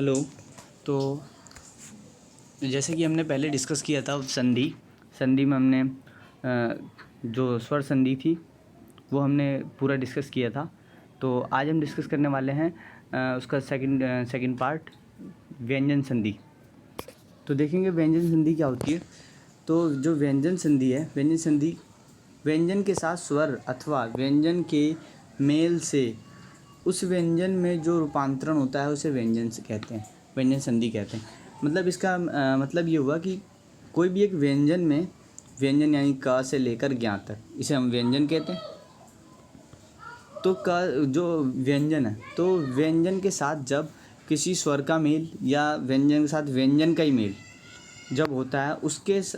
Hello. तो जैसे कि हमने पहले डिस्कस किया था संधि में हमने जो स्वर संधि थी वो हमने पूरा डिस्कस किया था। तो आज हम डिस्कस करने वाले हैं उसका सेकंड पार्ट, व्यंजन संधि। तो देखेंगे व्यंजन संधि क्या होती है। तो जो व्यंजन संधि है, व्यंजन संधि व्यंजन के साथ स्वर अथवा व्यंजन के मेल से उस व्यंजन में जो रूपांतरण होता है उसे व्यंजन से कहते हैं, व्यंजन संधि कहते हैं। मतलब इसका मतलब ये हुआ कि कोई भी एक व्यंजन में, व्यंजन यानी क से लेकर ज्ञ तक, इसे हम व्यंजन कहते हैं। तो क जो व्यंजन है, तो व्यंजन के साथ जब किसी स्वर का मेल या व्यंजन के साथ व्यंजन का ही मेल जब होता है,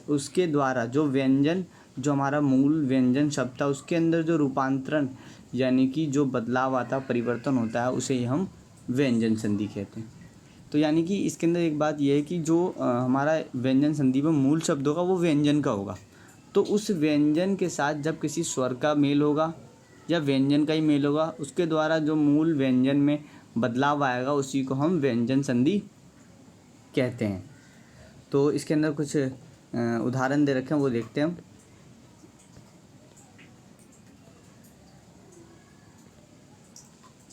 उसके द्वारा जो व्यंजन, जो हमारा मूल व्यंजन शब्द था, उसके अंदर जो रूपांतरण यानी कि जो बदलाव आता, परिवर्तन होता है, उसे ही हम व्यंजन संधि कहते हैं। तो यानी कि इसके अंदर एक बात यह है कि जो हमारा व्यंजन संधि में मूल शब्द होगा वो व्यंजन का होगा। तो उस व्यंजन के साथ जब किसी स्वर का मेल होगा या व्यंजन का ही मेल होगा, उसके द्वारा जो मूल व्यंजन में बदलाव आएगा उसी को हम व्यंजन संधि कहते हैं। तो इसके अंदर कुछ उदाहरण दे रखे हैं, वो देखते हैं हम।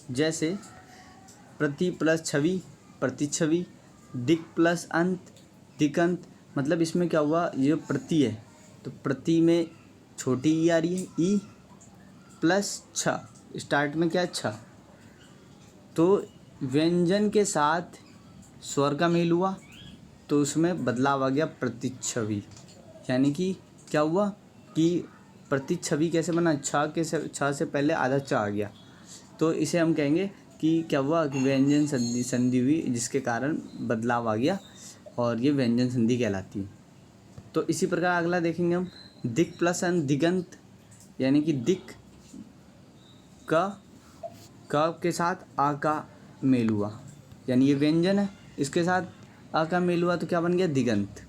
जैसे प्रति प्लस छवि, प्रतिछवि, दिक् प्लस अंत, दिगंत। मतलब इसमें क्या हुआ, ये प्रति है तो प्रति में छोटी ई आ रही है, ई प्लस छ, स्टार्ट में क्या है, छ। तो व्यंजन के साथ स्वर का मेल हुआ तो उसमें बदलाव आ गया प्रतिच्छवि। यानी कि क्या हुआ कि प्रतिच्छवि कैसे बना, छ से पहले आधा च आ गया। तो इसे हम कहेंगे कि क्या हुआ कि व्यंजन संधि हुई, जिसके कारण बदलाव आ गया और ये व्यंजन संधि कहलाती है। तो इसी प्रकार अगला देखेंगे हम, दिक् प्लस अंत, दिगंत। यानी कि दिक् क के साथ आ का मेल हुआ, यानी ये व्यंजन है, इसके साथ आ का मेल हुआ तो क्या बन गया, दिगंत।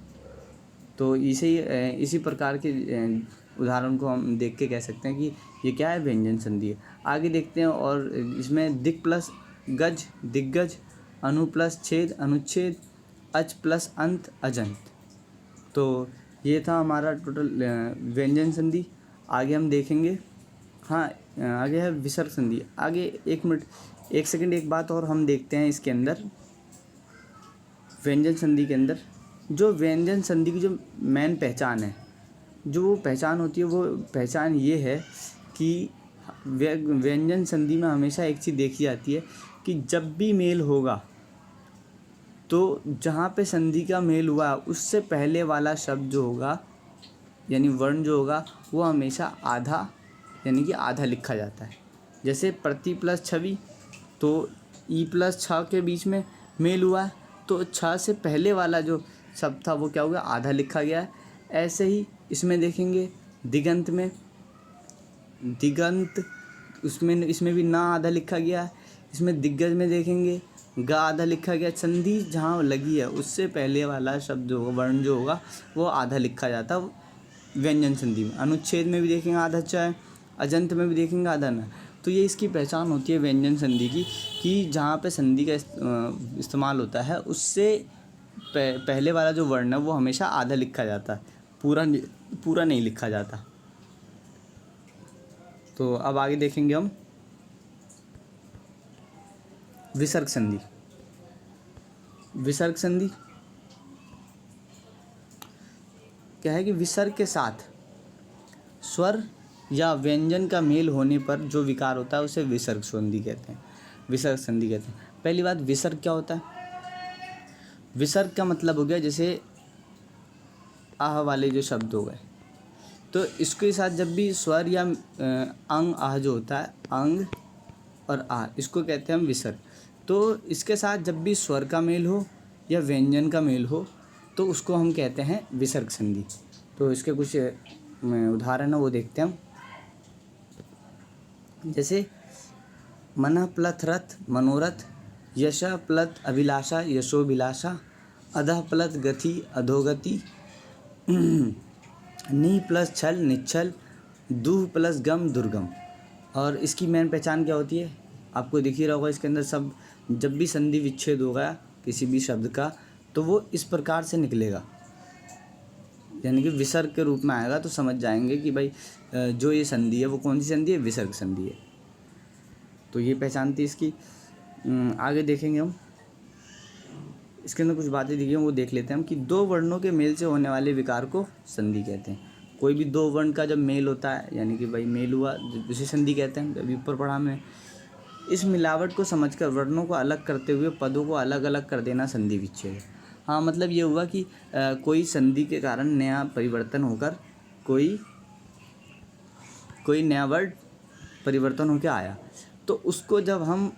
तो इसी प्रकार के उदाहरण को हम देख के कह सकते हैं कि ये क्या है, व्यंजन संधि है। आगे देखते हैं, और इसमें दिक् प्लस गज, दिग्गज, अनु प्लस छेद, अनुच्छेद, अच प्लस अंत, अजंत। तो ये था हमारा टोटल व्यंजन संधि। आगे हम देखेंगे, हाँ आगे है विसर्ग संधि। आगे एक सेकंड एक बात और हम देखते हैं इसके अंदर, व्यंजन संधि के अंदर जो व्यंजन संधि की जो मेन पहचान है, जो वो पहचान होती है, वो पहचान ये है कि व्यंजन संधि में हमेशा एक चीज़ देखी जाती है कि जब भी मेल होगा तो जहाँ पे संधि का मेल हुआ उससे पहले वाला शब्द जो होगा, यानी वर्ण जो होगा, वो हमेशा आधा, यानी कि आधा लिखा जाता है। जैसे प्रति प्लस छवि, तो ई प्लस छ के बीच में मेल हुआ है तो छ से पहले वाला जो शब्द था वो क्या हो गया, आधा लिखा गया है। ऐसे ही इसमें देखेंगे दिगंत में, दिगंत इसमें भी ना आधा लिखा गया है। इसमें दिग्गज में देखेंगे गा आधा लिखा गया। संधि जहाँ लगी है उससे पहले वाला शब्द जो होगा, वर्ण जो होगा, वो आधा लिखा जाता है व्यंजन संधि में। अनुच्छेद में भी देखेंगे आधा च है, अजंत में भी देखेंगे आधा न। तो ये इसकी पहचान होती है व्यंजन संधि की, कि जहाँ पे संधि का इस्तेमाल होता है उससे पहले वाला जो वर्ण है वो हमेशा आधा लिखा जाता है, पूरा नहीं लिखा जाता। तो अब आगे देखेंगे हम विसर्ग संधि। विसर्ग संधि क्या है कि विसर्ग के साथ स्वर या व्यंजन का मेल होने पर जो विकार होता है उसे विसर्ग संधि कहते हैं, विसर्ग संधि कहते हैं। पहली बात, विसर्ग क्या होता है। विसर्ग का मतलब हो गया जैसे आह वाले जो शब्द हो गए, तो इसके साथ जब भी स्वर या अंग आह जो होता है, अंग और आह, इसको कहते हैं हम विसर्ग। तो इसके साथ जब भी स्वर का मेल हो या व्यंजन का मेल हो तो उसको हम कहते हैं विसर्ग संधि। तो इसके कुछ उदाहरण है वो देखते हैं हम। जैसे मनः प्लथ रथ, मनोरथ, यश प्लत अभिलाषा, यशोभिलाषा, अधः प्लत गति, अधोगति, नी प्लस छल, निच्छल, दुह प्लस गम, दुर्गम। और इसकी मेन पहचान क्या होती है, आपको दिख ही रहा होगा इसके अंदर सब, जब भी संधि विच्छेद होगा किसी भी शब्द का, तो वो इस प्रकार से निकलेगा, यानी कि विसर्ग के रूप में आएगा। तो समझ जाएंगे कि भाई जो ये संधि है वो कौन सी संधि है, विसर्ग संधि है। तो ये पहचान थी इसकी। आगे देखेंगे हम, इसके अंदर कुछ बातें दिखी हैं वो देख लेते हैं हम, कि दो वर्णों के मेल से होने वाले विकार को संधि कहते हैं। कोई भी दो वर्ण का जब मेल होता है, यानी कि भाई मेल हुआ, उसे संधि कहते हैं। अभी ऊपर पढ़ा हमने, इस मिलावट को समझकर वर्णों को अलग करते हुए पदों को अलग अलग कर देना संधि विच्छेद है। हाँ, मतलब ये हुआ कि कोई संधि के कारण नया परिवर्तन होकर कोई नया वर्ड परिवर्तन होकर आया, तो उसको जब हम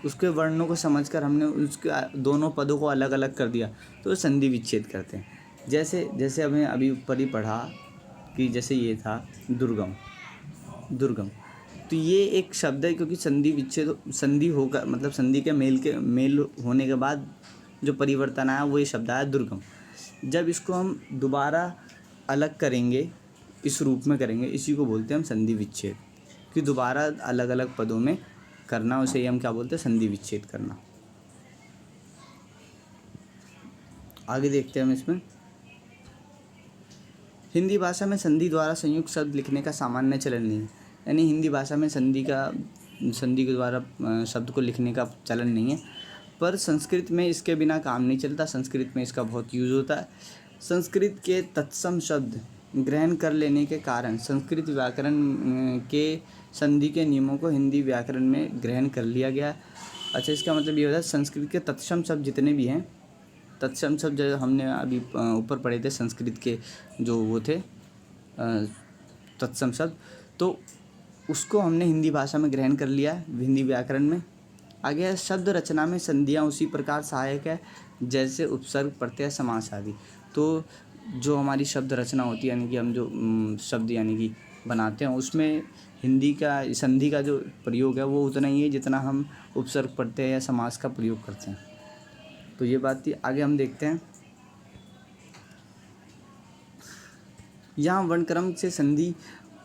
उसके वर्णों को समझकर हमने उसके दोनों पदों को अलग अलग कर दिया, तो संधि विच्छेद करते हैं। जैसे हमें अभी ऊपर ही पढ़ा कि जैसे ये था दुर्गम, तो ये एक शब्द है, क्योंकि संधि विच्छेद, संधि होकर मतलब संधि के मेल होने के बाद जो परिवर्तन आया वो ये शब्द आया दुर्गम। जब इसको हम दोबारा अलग करेंगे, इस रूप में करेंगे, इसी को बोलते हैं हम संधि विच्छेद, कि दोबारा अलग अलग पदों में करना, उसे ही हम क्या बोलते हैं, संधि विच्छेद करना। आगे देखते हैं हम इसमें, हिंदी भाषा में संधि द्वारा संयुक्त शब्द लिखने का सामान्य चलन नहीं है। यानी हिंदी भाषा में संधि के द्वारा शब्द को लिखने का चलन नहीं है, पर संस्कृत में इसके बिना काम नहीं चलता। संस्कृत में इसका बहुत यूज़ होता है। संस्कृत के तत्सम शब्द ग्रहण कर लेने के कारण संस्कृत व्याकरण के संधि के नियमों को हिंदी व्याकरण में ग्रहण कर लिया गया। अच्छा, इसका मतलब ये होता है संस्कृत के तत्सम शब्द जितने भी हैं, तत्सम शब्द जो हमने अभी ऊपर पढ़े थे, संस्कृत के जो वो थे तत्सम शब्द, तो उसको हमने हिंदी भाषा में ग्रहण कर लिया है, हिंदी व्याकरण में। आगे शब्द रचना में संधियाँ उसी प्रकार सहायक है जैसे उपसर्ग, प्रत्यय, समास आदि। तो जो हमारी शब्द रचना होती है, यानी कि हम जो शब्द यानी कि बनाते हैं, उसमें हिंदी का संधि का जो प्रयोग है वो उतना ही है जितना हम उपसर्ग, प्रत्यय या समास का प्रयोग करते हैं। तो ये बात थी। आगे हम देखते हैं, यहाँ वर्णक्रम से संधि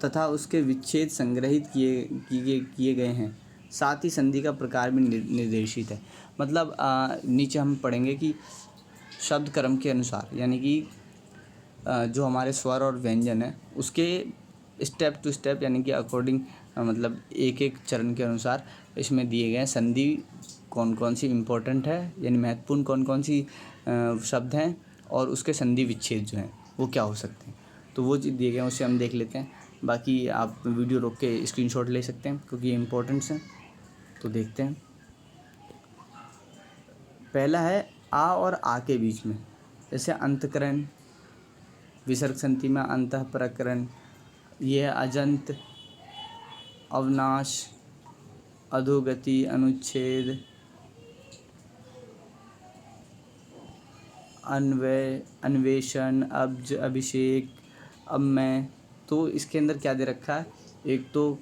तथा उसके विच्छेद संग्रहित किए गए हैं, साथ ही संधि का प्रकार भी निर्देशित है। मतलब नीचे हम पढ़ेंगे कि शब्द क्रम के अनुसार, यानी कि जो हमारे स्वर और व्यंजन है उसके स्टेप टू स्टेप, यानी कि अकॉर्डिंग, मतलब एक एक चरण के अनुसार इसमें दिए गए हैं संधि कौन कौन सी इम्पोर्टेंट है, यानी महत्वपूर्ण कौन कौन सी शब्द हैं, और उसके संधि विच्छेद जो हैं वो क्या हो सकते हैं। तो वो चीज़ दिए गए हैं, उसे हम देख लेते हैं। बाकी आप वीडियो रोक के स्क्रीनशॉट ले सकते हैं क्योंकि ये इम्पोर्टेंट्स हैं। तो देखते हैं, पहला है आ और आ के बीच में, जैसे अंतकरण, विसर्ग संधि में अंतः प्रकरण, ये अजंत, अवनाश, अधोगति, अनुच्छेद, अन्वेषण, अब्ज, अभिषेक, अब मैं। तो इसके अंदर क्या दे रखा है, एक तो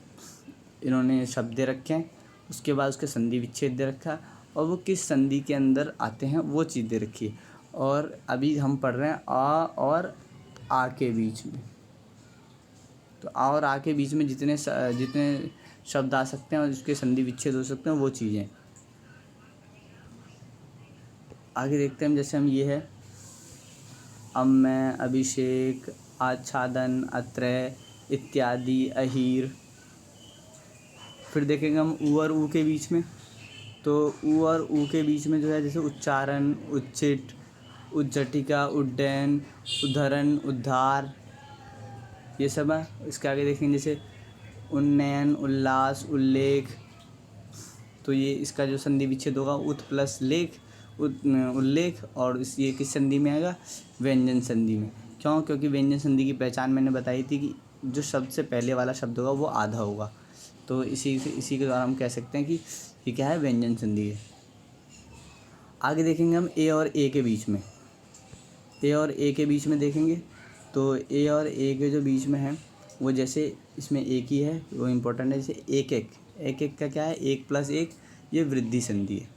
इन्होंने शब्द दे रखे हैं, उसके बाद उसके संधि विच्छेद दे रखा है, और वो किस संधि के अंदर आते हैं वो चीज़ दे रखी है। और अभी हम पढ़ रहे हैं आ और आ के बीच में। तो आ और आ के बीच में जितने शब्द आ सकते हैं और उसके संधि विच्छेद हो सकते हैं वो चीज़ें। आगे देखते हैं हम, जैसे हम ये है अम्य, अभिषेक, आच्छादन, अत्रय इत्यादि, अहीर। फिर देखेंगे हम ऊ और ऊ के बीच में, तो ऊ और ऊ के बीच में जो है जैसे उच्चारण, उच्चिट, उज्जटिका, उड्डयन, उद्धरण, उद्धार, ये सब है। इसके आगे देखेंगे जैसे उन्नयन, उल्लास, उल्लेख। तो ये इसका जो संधि विच्छेद होगा उत प्लस लेख, उल्लेख, और ये किस संधि में आएगा, व्यंजन संधि में। क्यों? क्योंकि व्यंजन संधि की पहचान मैंने बताई थी कि जो शब्द से पहले वाला शब्द होगा वो आधा होगा। तो इसी के द्वारा हम कह सकते हैं कि ये क्या है, व्यंजन संधि है। आगे देखेंगे हम ए और ए के बीच में, ए और ए के बीच में देखेंगे, तो ए और ए के जो बीच में है वो जैसे इसमें एक ही है, वो इम्पोर्टेंट है। जैसे एक एक का क्या है, एक प्लस एक, ये वृद्धि संधि है।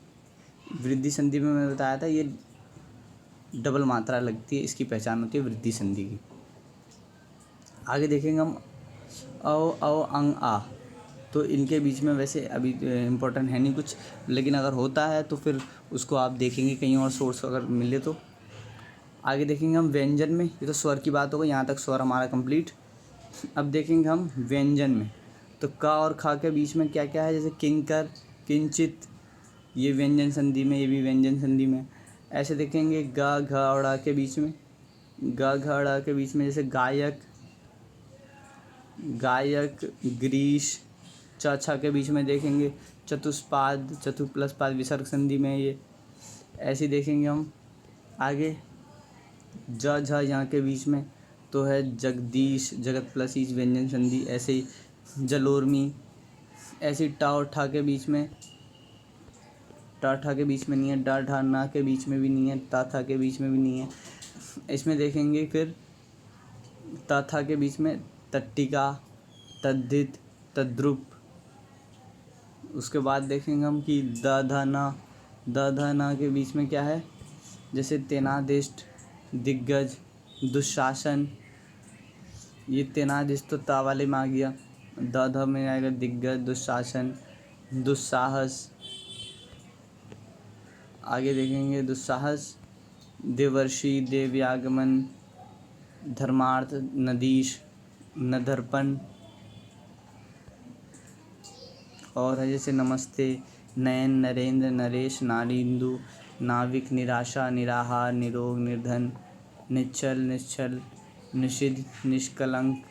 वृद्धि संधि में मैंने बताया था ये डबल मात्रा लगती है, इसकी पहचान होती है वृद्धि संधि की। आगे देखेंगे हम औ अंग आ, तो इनके बीच में वैसे अभी इम्पोर्टेंट है नहीं कुछ, लेकिन अगर होता है तो फिर उसको आप देखेंगे कहीं और सोर्स अगर मिले तो। आगे देखेंगे हम व्यंजन में, ये तो स्वर की बात हो गई, यहाँ तक स्वर हमारा कंप्लीट। अब देखेंगे हम व्यंजन में, तो का और खा के बीच में क्या क्या है, जैसे किंकर, किंचित, ये व्यंजन संधि में, ये भी व्यंजन संधि में। ऐसे देखेंगे गा घा अड़ा के बीच में, गा घा अड़ा के बीच में जैसे गायक, गायक, ग्रीश, चा छा के बीच में देखेंगे चतुष्पाद, चतु प्लस पाद विसर्ग संधि में ये। ऐसे ही देखेंगे हम आगे ज झ यहाँ के बीच में तो है जगदीश, जगत प्लस ईश व्यंजन संधि। ऐसे ही जलोर्मी, ऐसे ही टा और ठा के बीच में, टा ठा के बीच में नहीं है, डा ढा ना के बीच में भी नहीं है, ता था के बीच में भी नहीं है। इसमें देखेंगे फिर ता था के बीच में तट्टिका, तद्धित, तद्रुप। उसके बाद देखेंगे हम कि द धा ना के बीच में क्या है, जैसे तेनादिष्ट, दिग्गज, दुशासन। ये तेनादिष्ट तो ता वाले में आ गया, द ध में आएगा दिग्गज, दुशासन, दुस्साहस। आगे देखेंगे दुस्साहस, देवर्षि, देव्यागमन, धर्मार्थ, नदीश, नदर्पण। और है जैसे नमस्ते, नयन, नरेंद्र, नरेश, नारिंदु, नाविक, निराशा, निराहार, निरोग, निर्धन, निश्चल, निश्चल, निषिद्ध, निष्कलंक,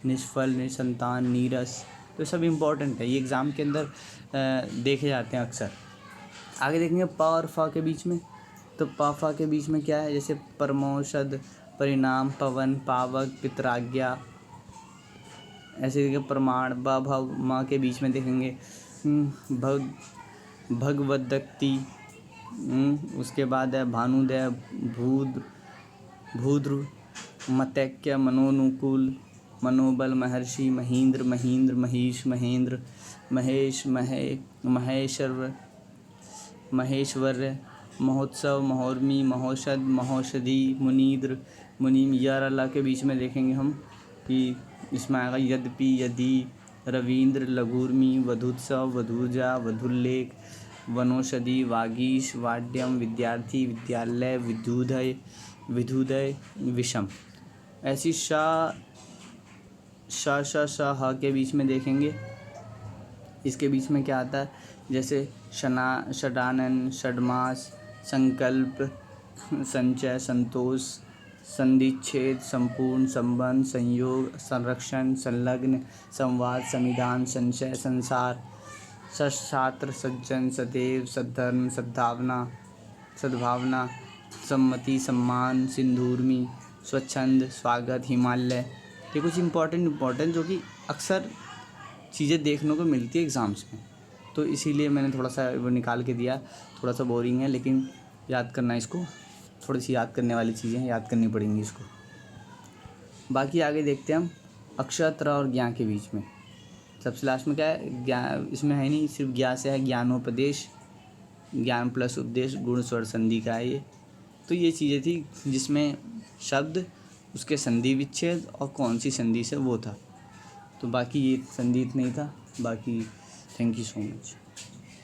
निष्फल, निसंतान, नीरस। तो सब इम्पोर्टेंट है, ये एग्ज़ाम के अंदर देखे जाते हैं अक्सर। आगे देखेंगे प और फ के बीच में, तो प फ के बीच में क्या है, जैसे परमौषध, परिणाम, पवन, पावक, पितराज्ञा। ऐसे देखिए प्रमाण, ब भ म के बीच में देखेंगे भगवदक्ति। उसके बाद है भानुदय, भूद्र, मतैक्य, मनोनुकूल, मनोबल, महर्षि, महींद्र, महींद्र, महिष, महेंद्र, महेश, महेश्वर्य, महोत्सव, महोर्मी, महोषध, महोषधि, मुनीद्र, मुनीम। यार अल्लाह के बीच में देखेंगे हम कि इसमें आएगा यद्यपि, यदि, रवींद्र, लघुर्मी, वधुत्सव, वधूजा, वधुल्लेख, वनौषधि, वागीश, वाड्यम, विद्यार्थी, विद्यालय, विधुदय, विषम। ऐसी श ह के बीच में देखेंगे, इसके बीच में क्या आता है, जैसे षडानन, षडमास, संकल्प, संचय, संतोष, संधिच्छेद, संपूर्ण, संबंध, संयोग, संरक्षण, संलग्न, संवाद, संविधान, संशय, संसार, सत्छात्र, सज्जन, सदैव, सद्धर्म, सद्भावना, सम्मति, सम्मान, सिंधूर्मी, स्वच्छंद, स्वागत, हिमालय। ये कुछ इम्पोर्टेंट जो कि अक्सर चीज़ें देखने को मिलती है एग्ज़ाम्स में, तो इसीलिए मैंने थोड़ा सा वो निकाल के दिया। थोड़ा सा बोरिंग है लेकिन याद करना, इसको थोड़ी सी याद करने वाली चीज़ें याद करनी पड़ेंगी इसको। बाकी आगे देखते हैं हम अक्षर, त्र और ज्ञान के बीच में। सबसे लास्ट में क्या है, ज्ञान इसमें है नहीं, सिर्फ ज्ञान से है, ज्ञानोपदेश, ज्ञान प्लस उपदेश, गुण स्वर संधि का है ये। तो ये चीज़ें थी जिसमें शब्द, उसके संधि विच्छेद और कौन सी संधि से वो था। तो बाकी ये संधि नहीं था। बाकी थैंक यू सो मच।